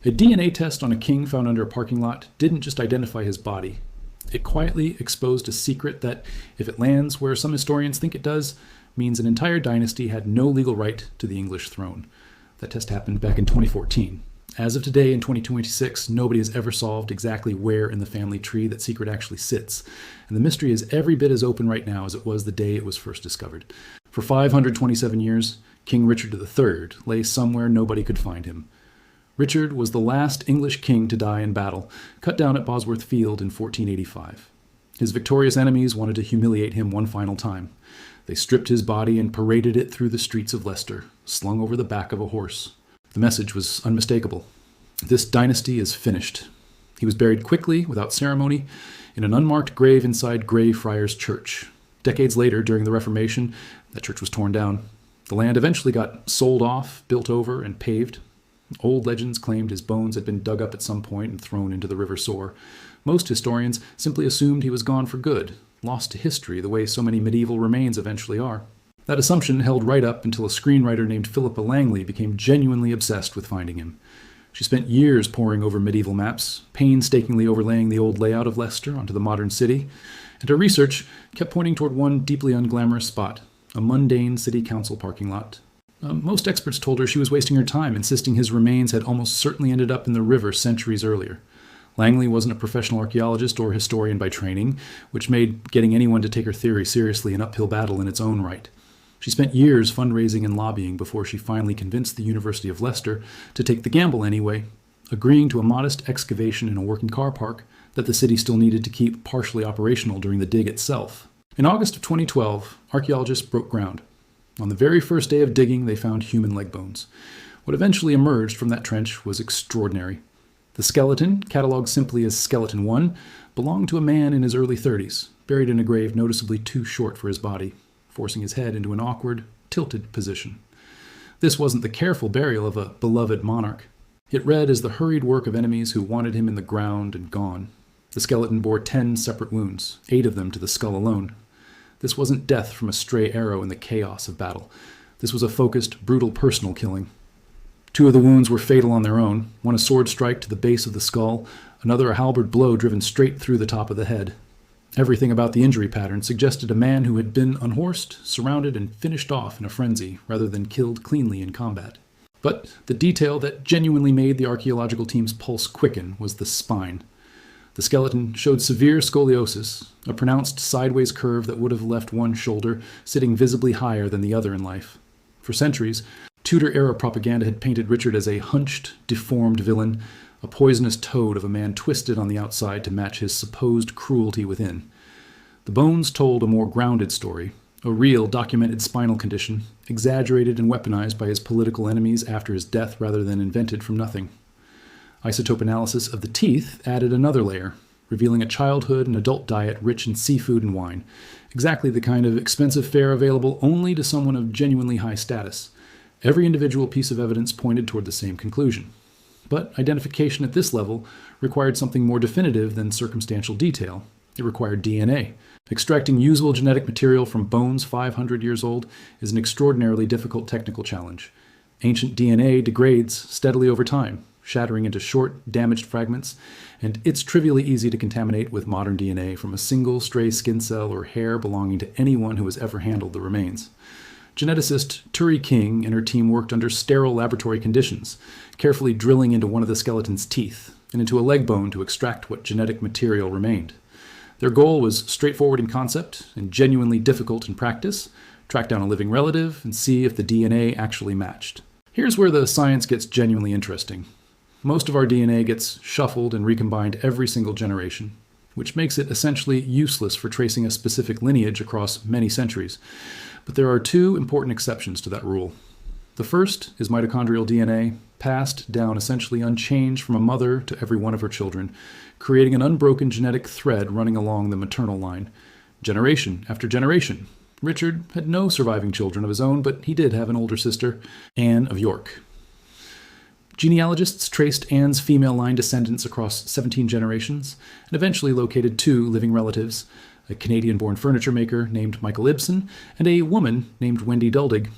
A DNA test on a king found under a parking lot didn't just identify his body. It quietly exposed a secret that, if it lands where some historians think it does, means an entire dynasty had no legal right to the English throne. That test happened back in 2014. As of today, in 2026, nobody has ever solved exactly where in the family tree that secret actually sits, and the mystery is every bit as open right now as it was the day it was first discovered. For 527 years, King Richard III lay somewhere nobody could find him. Richard was the last English king to die in battle, cut down at Bosworth Field in 1485. His victorious enemies wanted to humiliate him one final time. They stripped his body and paraded it through the streets of Leicester, slung over the back of a horse. The message was unmistakable. This dynasty is finished. He was buried quickly, without ceremony, in an unmarked grave inside Greyfriars Church. Decades later, during the Reformation, that church was torn down. The land eventually got sold off, built over, and paved. Old legends claimed his bones had been dug up at some point and thrown into the River Soar. Most historians simply assumed he was gone for good, lost to history the way so many medieval remains eventually are. That assumption held right up until a screenwriter named Philippa Langley became genuinely obsessed with finding him. She spent years poring over medieval maps, painstakingly overlaying the old layout of Leicester onto the modern city, and her research kept pointing toward one deeply unglamorous spot, a mundane city council parking lot. Most experts told her she was wasting her time, insisting his remains had almost certainly ended up in the river centuries earlier. Langley wasn't a professional archaeologist or historian by training, which made getting anyone to take her theory seriously an uphill battle in its own right. She spent years fundraising and lobbying before she finally convinced the University of Leicester to take the gamble anyway, agreeing to a modest excavation in a working car park that the city still needed to keep partially operational during the dig itself. In August of 2012, archaeologists broke ground. On the very first day of digging, they found human leg bones. What eventually emerged from that trench was extraordinary. The skeleton, catalogued simply as Skeleton 1, belonged to a man in his early 30s, buried in a grave noticeably too short for his body, forcing his head into an awkward, tilted position. This wasn't the careful burial of a beloved monarch. It read as the hurried work of enemies who wanted him in the ground and gone. The skeleton bore 10 separate wounds, 8 of them to the skull alone. This wasn't death from a stray arrow in the chaos of battle. This was a focused, brutal personal killing. 2 of the wounds were fatal on their own, one a sword strike to the base of the skull, another a halberd blow driven straight through the top of the head. Everything about the injury pattern suggested a man who had been unhorsed, surrounded, and finished off in a frenzy, rather than killed cleanly in combat. But the detail that genuinely made the archaeological team's pulse quicken was the spine. The skeleton showed severe scoliosis, a pronounced sideways curve that would have left one shoulder sitting visibly higher than the other in life. For centuries, Tudor-era propaganda had painted Richard as a hunched, deformed villain, a poisonous toad of a man twisted on the outside to match his supposed cruelty within. The bones told a more grounded story, a real documented spinal condition, exaggerated and weaponized by his political enemies after his death rather than invented from nothing. Isotope analysis of the teeth added another layer, revealing a childhood and adult diet rich in seafood and wine, exactly the kind of expensive fare available only to someone of genuinely high status. Every individual piece of evidence pointed toward the same conclusion. But identification at this level required something more definitive than circumstantial detail. It required DNA. Extracting usable genetic material from bones 500 years old is an extraordinarily difficult technical challenge. Ancient DNA degrades steadily over time, shattering into short, damaged fragments, and it's trivially easy to contaminate with modern DNA from a single stray skin cell or hair belonging to anyone who has ever handled the remains. Geneticist Turi King and her team worked under sterile laboratory conditions, carefully drilling into one of the skeleton's teeth and into a leg bone to extract what genetic material remained. Their goal was straightforward in concept and genuinely difficult in practice: track down a living relative and see if the DNA actually matched. Here's where the science gets genuinely interesting. Most of our DNA gets shuffled and recombined every single generation, which makes it essentially useless for tracing a specific lineage across many centuries. But there are 2 important exceptions to that rule. The first is mitochondrial DNA, passed down essentially unchanged from a mother to every one of her children, creating an unbroken genetic thread running along the maternal line, generation after generation. Richard had no surviving children of his own, but he did have an older sister, Anne of York. Genealogists traced Anne's female line descendants across 17 generations and eventually located 2 living relatives, a Canadian-born furniture maker named Michael Ibsen and a woman named Wendy Duldig.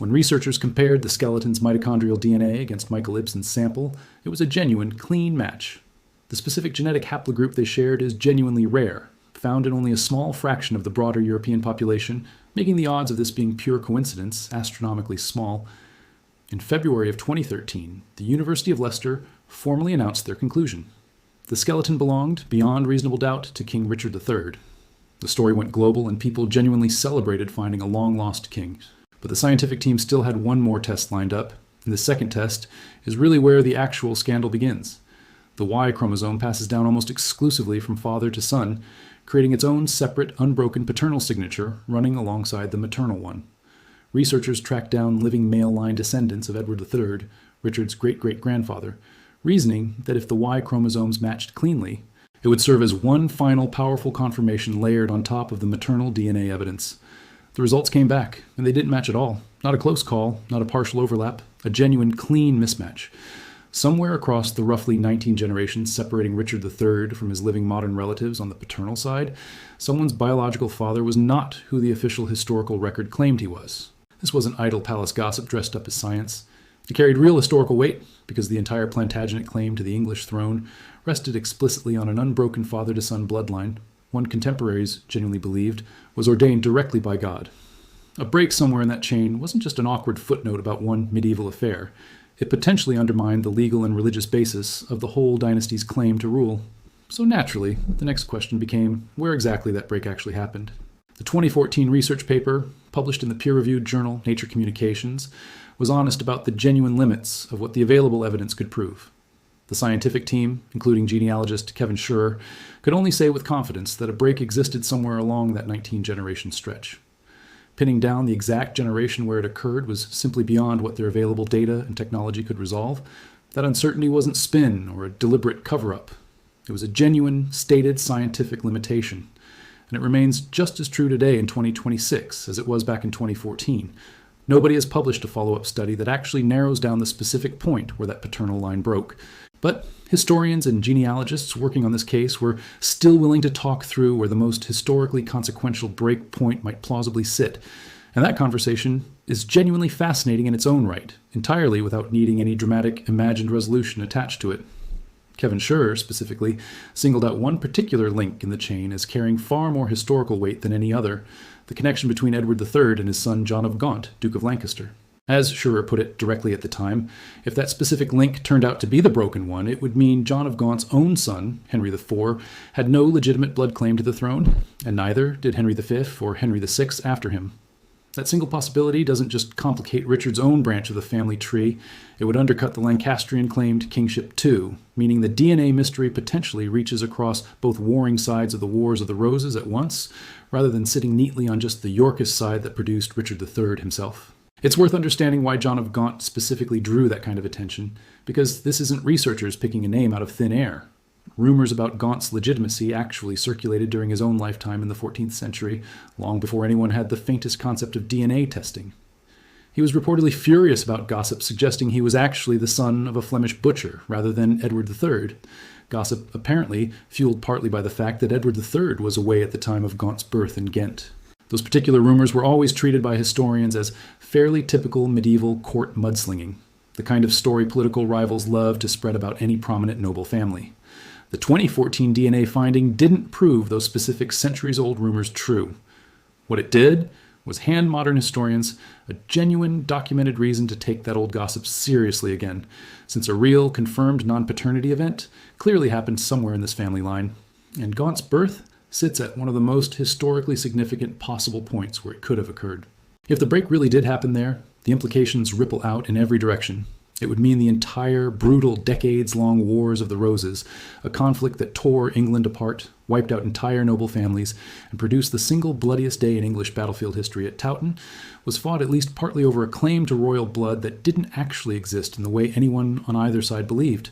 When researchers compared the skeleton's mitochondrial DNA against Michael Ibsen's sample, it was a genuine, clean match. The specific genetic haplogroup they shared is genuinely rare, found in only a small fraction of the broader European population, making the odds of this being pure coincidence astronomically small. In February of 2013, the University of Leicester formally announced their conclusion. The skeleton belonged, beyond reasonable doubt, to King Richard III. The story went global, and people genuinely celebrated finding a long-lost king. But the scientific team still had one more test lined up, and the second test is really where the actual scandal begins. The Y chromosome passes down almost exclusively from father to son, creating its own separate, unbroken paternal signature running alongside the maternal one. Researchers tracked down living male line descendants of Edward III, Richard's great-great-grandfather, reasoning that if the Y chromosomes matched cleanly, it would serve as one final powerful confirmation layered on top of the maternal DNA evidence. The results came back, and they didn't match at all. Not a close call, not a partial overlap, a genuine, clean mismatch. Somewhere across the roughly 19 generations separating Richard III from his living modern relatives on the paternal side, someone's biological father was not who the official historical record claimed he was. This wasn't idle palace gossip dressed up as science. It carried real historical weight because the entire Plantagenet claim to the English throne rested explicitly on an unbroken father-to-son bloodline, one contemporaries genuinely believed was ordained directly by God. A break somewhere in that chain wasn't just an awkward footnote about one medieval affair. It potentially undermined the legal and religious basis of the whole dynasty's claim to rule. So naturally, the next question became where exactly that break actually happened. The 2014 research paper, published in the peer-reviewed journal Nature Communications, was honest about the genuine limits of what the available evidence could prove. The scientific team, including genealogist Kevin Schurer, could only say with confidence that a break existed somewhere along that 19-generation stretch. Pinning down the exact generation where it occurred was simply beyond what their available data and technology could resolve. That uncertainty wasn't spin or a deliberate cover-up. It was a genuine, stated scientific limitation. And it remains just as true today in 2026 as it was back in 2014. Nobody has published a follow-up study that actually narrows down the specific point where that paternal line broke. But historians and genealogists working on this case were still willing to talk through where the most historically consequential break point might plausibly sit. And that conversation is genuinely fascinating in its own right, entirely without needing any dramatic imagined resolution attached to it. Kevin Schurer, specifically, singled out one particular link in the chain as carrying far more historical weight than any other, the connection between Edward III and his son John of Gaunt, Duke of Lancaster. As Schurer put it directly at the time, if that specific link turned out to be the broken one, it would mean John of Gaunt's own son, Henry IV, had no legitimate blood claim to the throne, and neither did Henry V or Henry VI after him. That single possibility doesn't just complicate Richard's own branch of the family tree, it would undercut the Lancastrian claim to kingship too, meaning the DNA mystery potentially reaches across both warring sides of the Wars of the Roses at once, rather than sitting neatly on just the Yorkist side that produced Richard III himself. It's worth understanding why John of Gaunt specifically drew that kind of attention, because this isn't researchers picking a name out of thin air. Rumors about Gaunt's legitimacy actually circulated during his own lifetime in the 14th century, long before anyone had the faintest concept of DNA testing. He was reportedly furious about gossip suggesting he was actually the son of a Flemish butcher rather than Edward III. Gossip apparently fueled partly by the fact that Edward III was away at the time of Gaunt's birth in Ghent. Those particular rumors were always treated by historians as fairly typical medieval court mudslinging, the kind of story political rivals love to spread about any prominent noble family. The 2014 DNA finding didn't prove those specific centuries-old rumors true. What it did was hand modern historians a genuine, documented reason to take that old gossip seriously again, since a real, confirmed non-paternity event clearly happened somewhere in this family line. And Gaunt's birth sits at one of the most historically significant possible points where it could have occurred. If the break really did happen there, the implications ripple out in every direction. It would mean the entire brutal decades-long Wars of the Roses, a conflict that tore England apart, wiped out entire noble families, and produced the single bloodiest day in English battlefield history at Towton, was fought at least partly over a claim to royal blood that didn't actually exist in the way anyone on either side believed.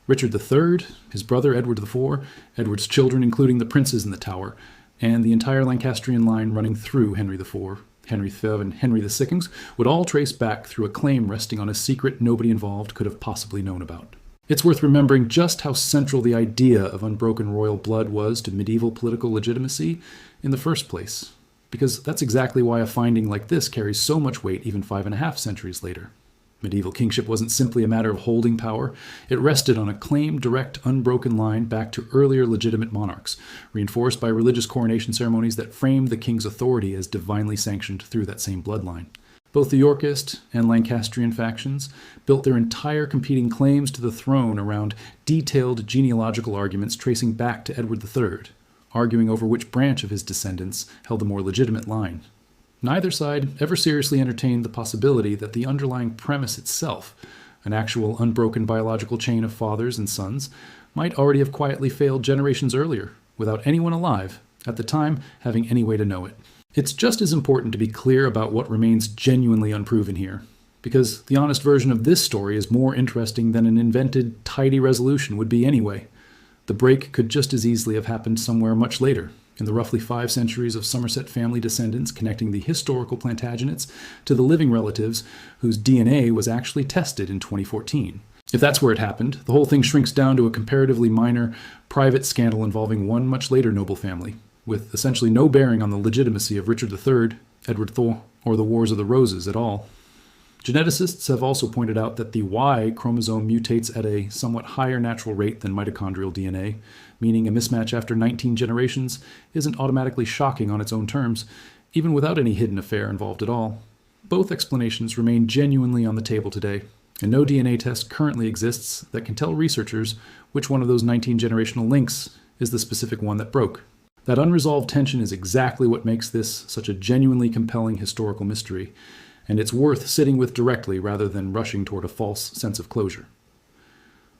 Richard III, his brother Edward IV, Edward's children including the princes in the Tower, and the entire Lancastrian line running through Henry IV, Henry V, and Henry VI would all trace back through a claim resting on a secret nobody involved could have possibly known about. It's worth remembering just how central the idea of unbroken royal blood was to medieval political legitimacy in the first place. because that's exactly why a finding like this carries so much weight even 5.5 centuries later. Medieval kingship wasn't simply a matter of holding power. It rested on a claimed, direct, unbroken line back to earlier legitimate monarchs, reinforced by religious coronation ceremonies that framed the king's authority as divinely sanctioned through that same bloodline. Both the Yorkist and Lancastrian factions built their entire competing claims to the throne around detailed genealogical arguments tracing back to Edward III, arguing over which branch of his descendants held the more legitimate line. Neither side ever seriously entertained the possibility that the underlying premise itself, an actual unbroken biological chain of fathers and sons, might already have quietly failed generations earlier, without anyone alive, at the time, having any way to know it. It's just as important to be clear about what remains genuinely unproven here, because the honest version of this story is more interesting than an invented, tidy resolution would be anyway. The break could just as easily have happened somewhere much later, in the roughly 5 centuries of Somerset family descendants connecting the historical Plantagenets to the living relatives whose DNA was actually tested in 2014. If that's where it happened, the whole thing shrinks down to a comparatively minor, private scandal involving one much later noble family, with essentially no bearing on the legitimacy of Richard III, Edward IV, or the Wars of the Roses at all. Geneticists have also pointed out that the Y chromosome mutates at a somewhat higher natural rate than mitochondrial DNA, meaning a mismatch after 19 generations isn't automatically shocking on its own terms, even without any hidden affair involved at all. Both explanations remain genuinely on the table today, and no DNA test currently exists that can tell researchers which one of those 19 generational links is the specific one that broke. That unresolved tension is exactly what makes this such a genuinely compelling historical mystery, and it's worth sitting with directly rather than rushing toward a false sense of closure.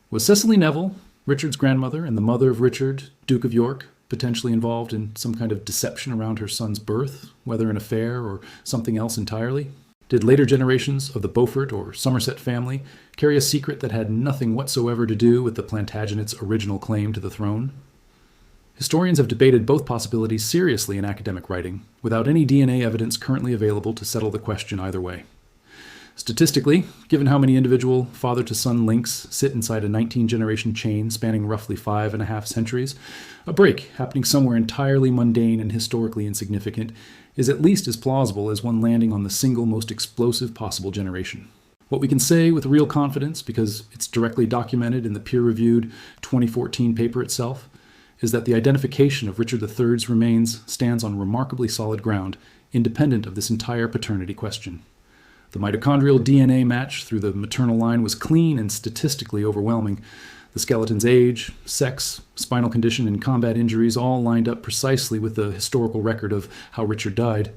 Was Cecily Neville, Richard's grandmother and the mother of Richard, Duke of York, potentially involved in some kind of deception around her son's birth, whether an affair or something else entirely? Did later generations of the Beaufort or Somerset family carry a secret that had nothing whatsoever to do with the Plantagenets' original claim to the throne? Historians have debated both possibilities seriously in academic writing, without any DNA evidence currently available to settle the question either way. Statistically, given how many individual father-to-son links sit inside a 19-generation chain spanning roughly 5.5 centuries, a break happening somewhere entirely mundane and historically insignificant is at least as plausible as one landing on the single most explosive possible generation. What we can say with real confidence, because it's directly documented in the peer-reviewed 2014 paper itself, is that the identification of Richard III's remains stands on remarkably solid ground, independent of this entire paternity question. The mitochondrial DNA match through the maternal line was clean and statistically overwhelming. The skeleton's age, sex, spinal condition, and combat injuries all lined up precisely with the historical record of how Richard died.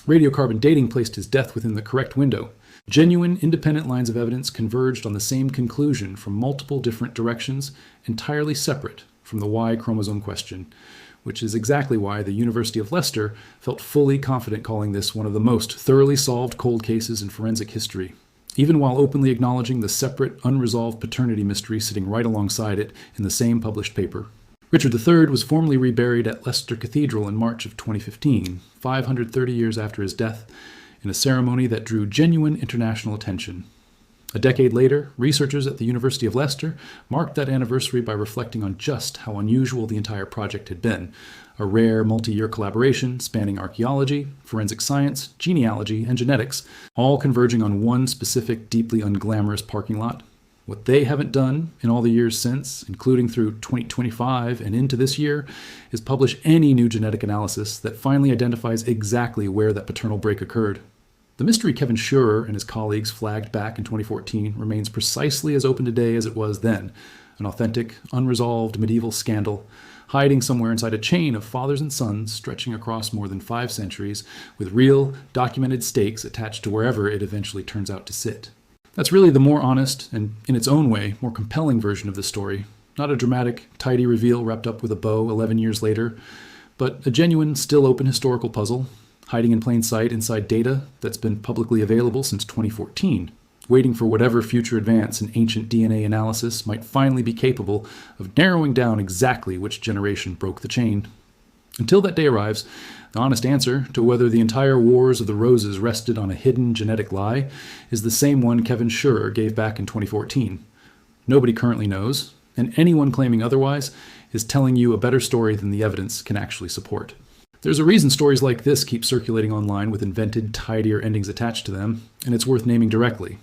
Radiocarbon dating placed his death within the correct window. Genuine, independent lines of evidence converged on the same conclusion from multiple different directions, entirely separate from the Y chromosome question, which is exactly why the University of Leicester felt fully confident calling this one of the most thoroughly solved cold cases in forensic history, even while openly acknowledging the separate, unresolved paternity mystery sitting right alongside it in the same published paper. Richard III was formally reburied at Leicester Cathedral in March of 2015, 530 years after his death, in a ceremony that drew genuine international attention. A decade later, researchers at the University of Leicester marked that anniversary by reflecting on just how unusual the entire project had been, a rare multi-year collaboration spanning archaeology, forensic science, genealogy, and genetics, all converging on one specific, deeply unglamorous parking lot. What they haven't done in all the years since, including through 2025 and into this year, is publish any new genetic analysis that finally identifies exactly where that paternal break occurred. The mystery Kevin Schurer and his colleagues flagged back in 2014 remains precisely as open today as it was then, an authentic, unresolved medieval scandal, hiding somewhere inside a chain of fathers and sons stretching across more than 5 centuries, with real, documented stakes attached to wherever it eventually turns out to sit. That's really the more honest and, in its own way, more compelling version of the story. Not a dramatic, tidy reveal wrapped up with a bow 11 years later, but a genuine, still open historical puzzle, hiding in plain sight inside data that's been publicly available since 2014, waiting for whatever future advance in ancient DNA analysis might finally be capable of narrowing down exactly which generation broke the chain. Until that day arrives, the honest answer to whether the entire Wars of the Roses rested on a hidden genetic lie is the same one Kevin Schurer gave back in 2014. Nobody currently knows, and anyone claiming otherwise is telling you a better story than the evidence can actually support. There's a reason stories like this keep circulating online with invented, tidier endings attached to them, and it's worth naming directly.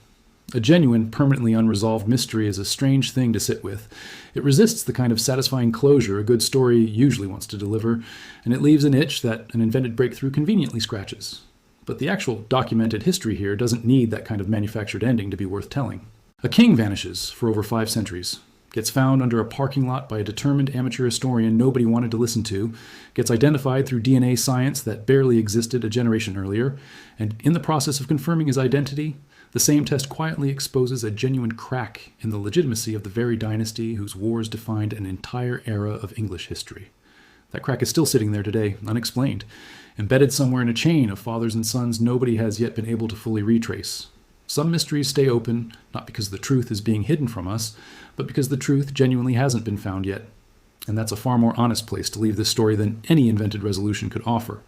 A genuine, permanently unresolved mystery is a strange thing to sit with. It resists the kind of satisfying closure a good story usually wants to deliver, and it leaves an itch that an invented breakthrough conveniently scratches. But the actual documented history here doesn't need that kind of manufactured ending to be worth telling. A king vanishes for over 5 centuries, gets found under a parking lot by a determined amateur historian nobody wanted to listen to, gets identified through DNA science that barely existed a generation earlier, and in the process of confirming his identity, the same test quietly exposes a genuine crack in the legitimacy of the very dynasty whose wars defined an entire era of English history. That crack is still sitting there today, unexplained, embedded somewhere in a chain of fathers and sons nobody has yet been able to fully retrace. Some mysteries stay open, not because the truth is being hidden from us, but because the truth genuinely hasn't been found yet. And that's a far more honest place to leave this story than any invented resolution could offer.